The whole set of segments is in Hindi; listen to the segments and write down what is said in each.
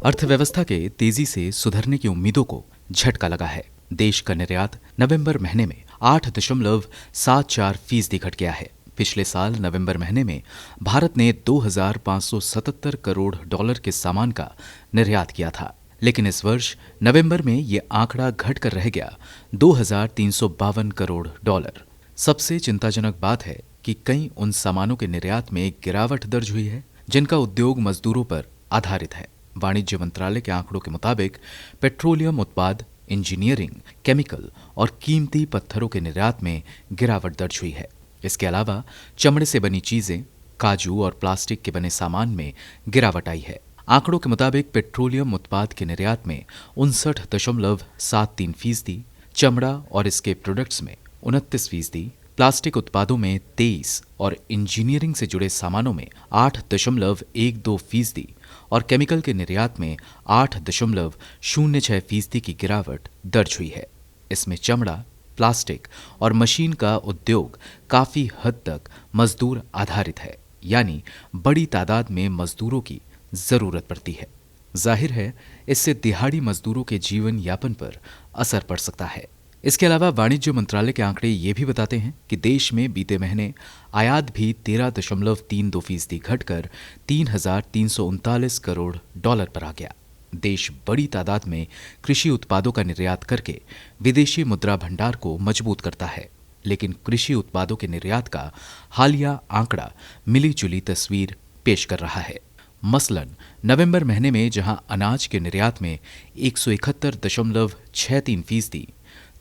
अर्थव्यवस्था के तेजी से सुधरने की उम्मीदों को झटका लगा है। देश का निर्यात नवंबर महीने में 8.74% घट गया है। पिछले साल नवंबर महीने में भारत ने 2,577 करोड़ डॉलर के सामान का निर्यात किया था, लेकिन इस वर्ष नवंबर में ये आंकड़ा घटकर रह गया 2,352 करोड़ डॉलर। सबसे चिंताजनक बात है कि कई उन सामानों के निर्यात में गिरावट दर्ज हुई है जिनका उद्योग मजदूरों पर आधारित है। वाणिज्य मंत्रालय के आंकड़ों के मुताबिक पेट्रोलियम उत्पाद, इंजीनियरिंग, केमिकल और कीमती पत्थरों के निर्यात में गिरावट दर्ज हुई है। इसके अलावा चमड़े से बनी चीजें, काजू और प्लास्टिक के बने सामान में गिरावट आई है। आंकड़ों के मुताबिक पेट्रोलियम उत्पाद के निर्यात में 59.73%, चमड़ा और इसके प्रोडक्ट्स में 29%, प्लास्टिक उत्पादों में 23% और इंजीनियरिंग से जुड़े सामानों में 8.12% और केमिकल के निर्यात में 8.06% की गिरावट दर्ज हुई है। इसमें चमड़ा, प्लास्टिक और मशीन का उद्योग काफी हद तक मजदूर आधारित है, यानी बड़ी तादाद में मजदूरों की जरूरत पड़ती है। जाहिर है, इससे दिहाड़ी मजदूरों के जीवन यापन पर असर पड़ सकता है। इसके अलावा वाणिज्य मंत्रालय के आंकड़े ये भी बताते हैं कि देश में बीते महीने आयात भी 13.32% घटकर 3,339 करोड़ डॉलर पर आ गया। देश बड़ी तादाद में कृषि उत्पादों का निर्यात करके विदेशी मुद्रा भंडार को मजबूत करता है, लेकिन कृषि उत्पादों के निर्यात का हालिया आंकड़ा मिली जुली तस्वीर पेश कर रहा है। मसलन नवंबर महीने में जहां अनाज के निर्यात में 171.63%,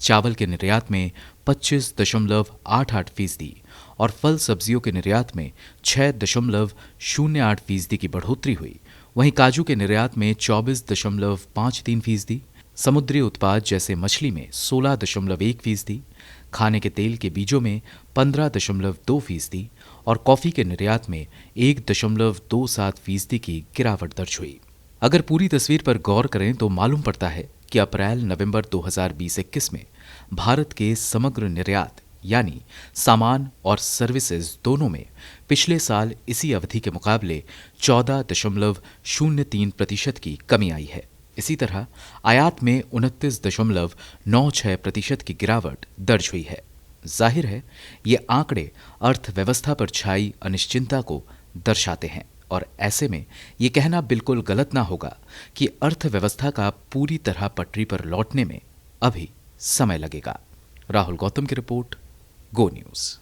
चावल के निर्यात में 25.88% और फल सब्जियों के निर्यात में 6.08% की बढ़ोतरी हुई, वहीं काजू के निर्यात में 24.53%, समुद्री उत्पाद जैसे मछली में 16.1%, खाने के तेल के बीजों में 15.2% और कॉफी के निर्यात में 1.27% की गिरावट दर्ज हुई। अगर पूरी तस्वीर पर गौर करें तो मालूम पड़ता है कि अप्रैल नवंबर 2020-21 में भारत के समग्र निर्यात यानी सामान और सर्विसेज दोनों में पिछले साल इसी अवधि के मुकाबले 14.03% की कमी आई है। इसी तरह आयात में 29.96% की गिरावट दर्ज हुई है। जाहिर है, ये आंकड़े अर्थव्यवस्था पर छाई अनिश्चितता को दर्शाते हैं और ऐसे में ये कहना बिल्कुल गलत ना होगा कि अर्थव्यवस्था का पूरी तरह पटरी पर लौटने में अभी समय लगेगा। राहुल गौतम की रिपोर्ट, गो न्यूज।